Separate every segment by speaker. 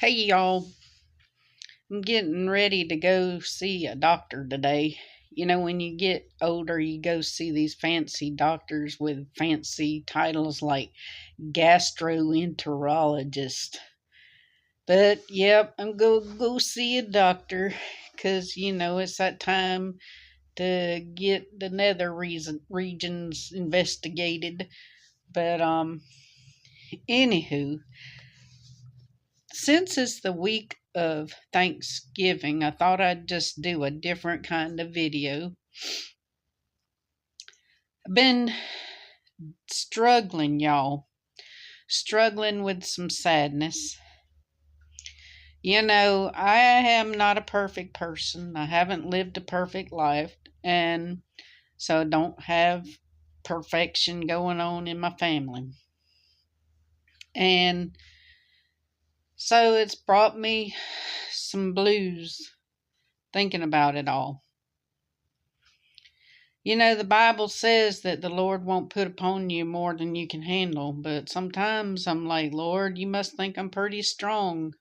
Speaker 1: Hey y'all, I'm getting ready to go see a doctor today. You know, when you get older, you go see these fancy doctors with fancy titles like gastroenterologist. But yep, I'm going to go see a doctor because, it's that time to get the regions investigated. But, anywho, since it's the week of Thanksgiving, I thought I'd just do a different kind of video. I've been struggling, y'all. Struggling with some sadness. I am not a perfect person. I haven't lived a perfect life, and so I don't have perfection going on in my family. And so it's brought me some blues thinking about it all. The Bible says that the Lord won't put upon you more than you can handle, but sometimes I'm like, Lord, you must think I'm pretty strong.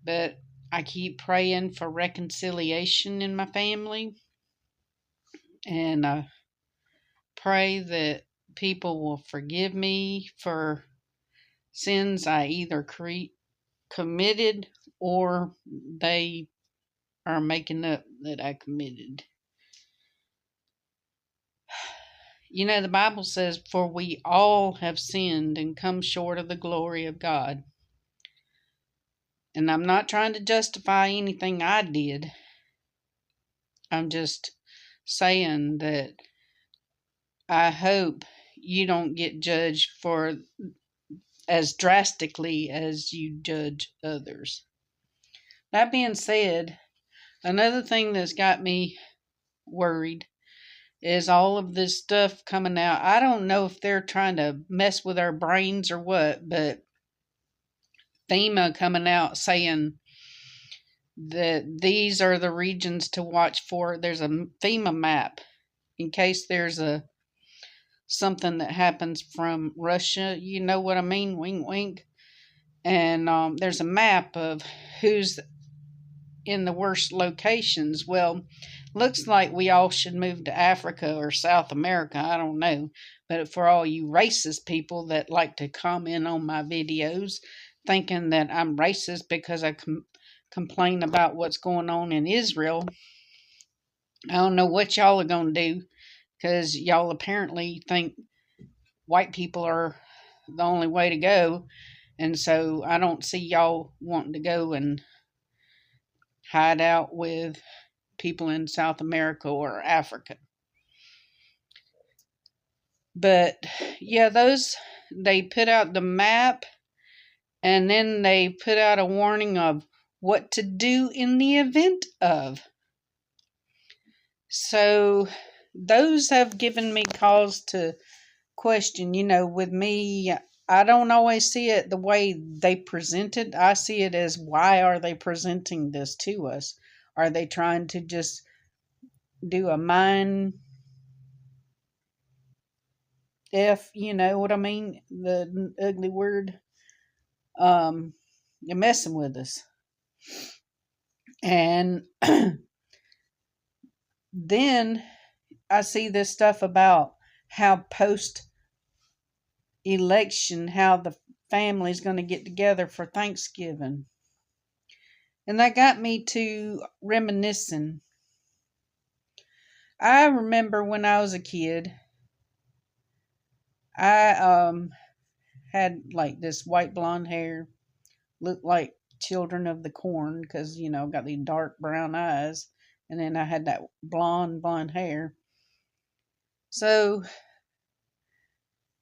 Speaker 1: But I keep praying for reconciliation in my family, and I pray that people will forgive me for sins I either committed or they are making up that I committed. The Bible says, for we all have sinned and come short of the glory of God. And I'm not trying to justify anything I did. I'm just saying that I hope you don't get judged for as drastically as you judge others. That being said, another thing that's got me worried is all of this stuff coming out. I don't know if they're trying to mess with our brains or what, but FEMA coming out saying that these are the regions to watch for. There's a FEMA map in case there's something that happens from Russia. You know what I mean? Wink, wink. And there's a map of who's in the worst locations. Well, looks like we all should move to Africa or South America. I don't know. But for all you racist people that like to comment on my videos, thinking that I'm racist because I complain about what's going on in Israel, I don't know what y'all are going to do because y'all apparently think white people are the only way to go. And so I don't see y'all wanting to go and hide out with people in South America or Africa. But yeah, they put out the map and then they put out a warning of what to do in the event of. So those have given me cause to question. With me, I don't always see it the way they present it. I see it as, why are they presenting this to us? Are they trying to just do a mind F, you know what I mean? The ugly word. They're messing with us. And then I see this stuff about how post election, how the family's going to get together for Thanksgiving. And that got me to reminiscing. I remember when I was a kid, I had like this white blonde hair, looked like Children of the Corn because, got these dark brown eyes. And then I had that blonde hair. So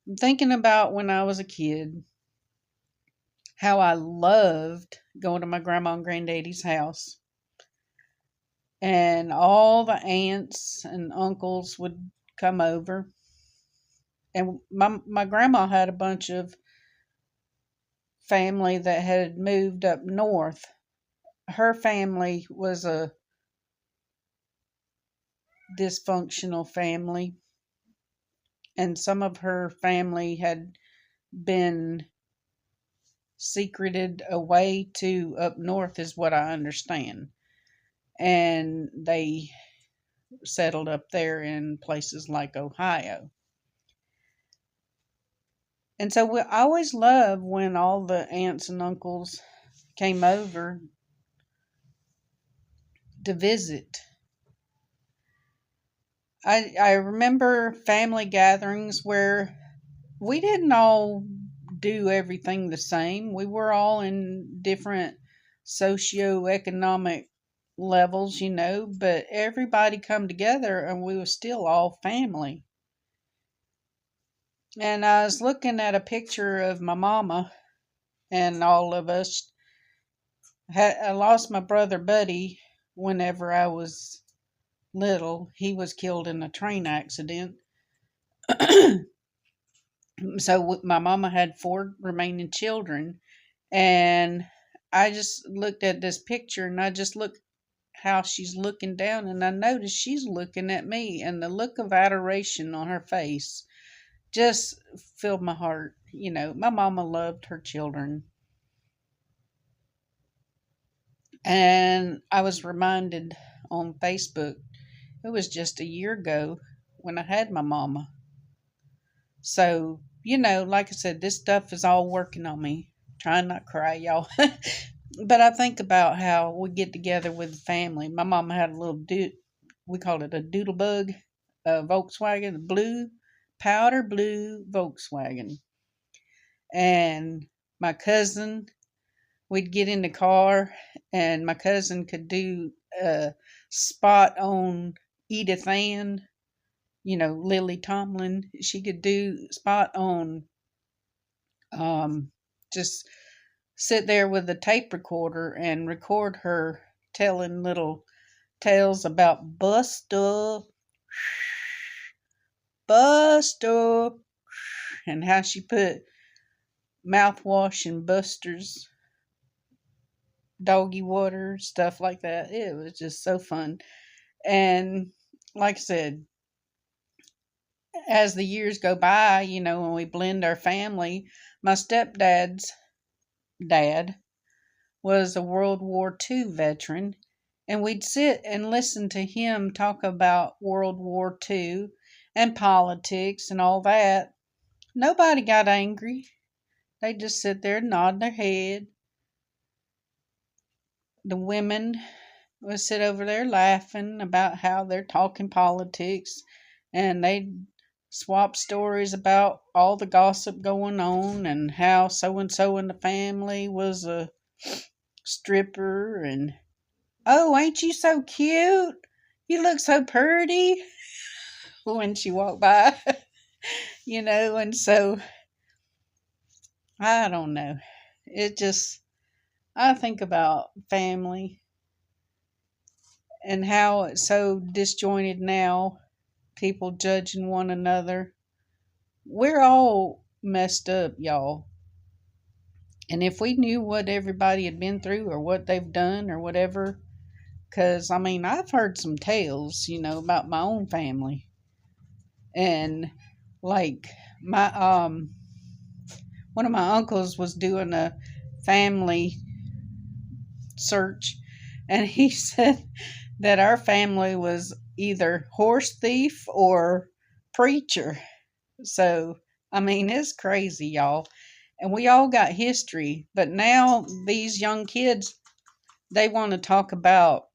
Speaker 1: I'm thinking about when I was a kid, how I loved going to my grandma and granddaddy's house. And all the aunts and uncles would come over. And my grandma had a bunch of family that had moved up north. Her family was a dysfunctional family, and some of her family had been secreted away to up north, is what I understand. And they settled up there in places like Ohio. And so I always loved when all the aunts and uncles came over to visit. I remember family gatherings where we didn't all do everything the same. We were all in different socioeconomic levels, but everybody come together and we were still all family. And I was looking at a picture of my mama and all of us. I lost my brother Buddy whenever I was little. He was killed in a train accident. So my mama had 4 remaining children, and I just looked at this picture and I just looked how she's looking down, and I noticed she's looking at me, and the look of adoration on her face just filled my heart. My mama loved her children. And I was reminded on Facebook, it was just a year ago when I had my mama. So, like I said, this stuff is all working on me. Trying not to cry, y'all. But I think about how we get together with the family. My mama had a little we called it a doodle bug, a Volkswagen, a powder blue Volkswagen. And my cousin, we'd get in the car, and my cousin could do a spot on Edith Ann, Lily Tomlin. She could do spot on, just sit there with a tape recorder and record her telling little tales about Buster, and how she put mouthwash in Buster's doggy water, stuff like that. It was just so fun. And like I said, as the years go by, when we blend our family, my stepdad's dad was a World War II veteran, and we'd sit and listen to him talk about World War II and politics and all that. Nobody got angry. They just sit there and nod their head. The women would sit over there laughing about how they're talking politics, and they'd swap stories about all the gossip going on and how so and so in the family was a stripper, and oh, ain't you so cute? You look so pretty when she walked by, and so I don't know. I think about family and how it's so disjointed now, people judging one another. We're all messed up, y'all. And if we knew what everybody had been through or what they've done or whatever, because I've heard some tales, about my own family. And like my one of my uncles was doing a family search, and he said that our family was either horse thief or preacher. So, it's crazy, y'all. And we all got history, but now these young kids, they want to talk about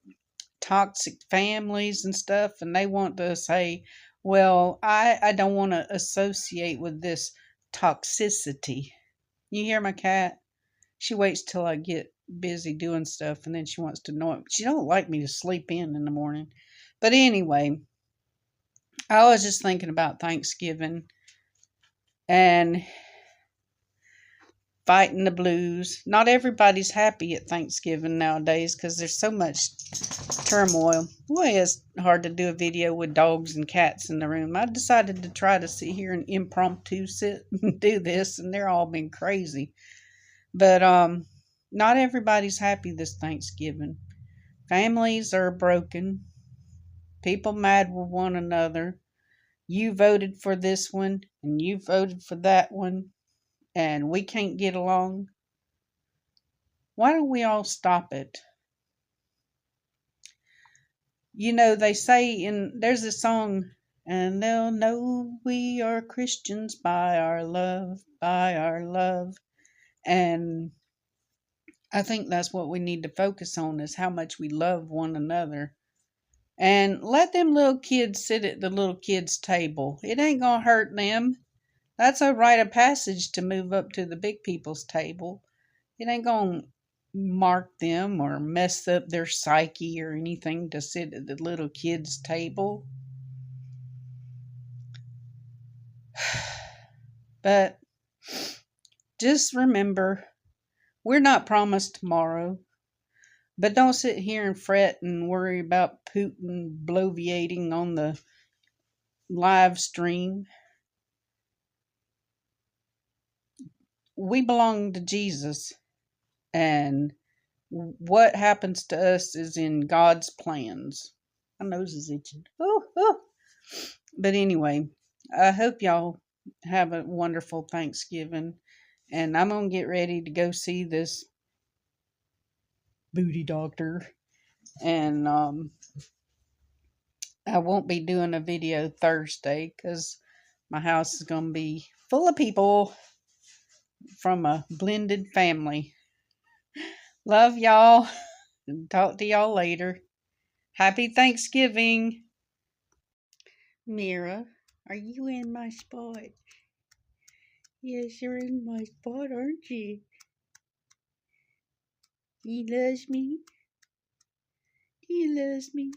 Speaker 1: toxic families and stuff, and they want to say, well, I don't want to associate with this toxicity. You hear my cat? She waits till I get busy doing stuff, and then she wants to know it. She don't like me to sleep in the morning. But anyway, I was just thinking about Thanksgiving and fighting the blues. Not everybody's happy at Thanksgiving nowadays because there's so much turmoil. Boy, it's hard to do a video with dogs and cats in the room. I decided to try to sit here and impromptu sit and do this, and they're all been crazy. But not everybody's happy this Thanksgiving. Families are broken. People mad with one another. You voted for this one, and you voted for that one, and we can't get along. Why don't we all stop it? You know, they say there's a song, and they'll know we are Christians by our love, by our love. And I think that's what we need to focus on is how much we love one another. And let them little kids sit at the little kids' table. It ain't gonna hurt them. That's a rite of passage to move up to the big people's table. It ain't gonna mark them or mess up their psyche or anything to sit at the little kids' table. But just remember, we're not promised tomorrow. But don't sit here and fret and worry about Putin bloviating on the live stream. We belong to Jesus, and what happens to us is in God's plans. My nose is itching. Oh, oh. But anyway, I hope y'all have a wonderful Thanksgiving. And I'm going to get ready to go see this booty doctor. And I won't be doing a video Thursday because my house is going to be full of people from a blended family. Love y'all. Talk to y'all later. Happy Thanksgiving. Mira, are you in my spot? Yes, you're in my spot, aren't you? You loves me? You loves me?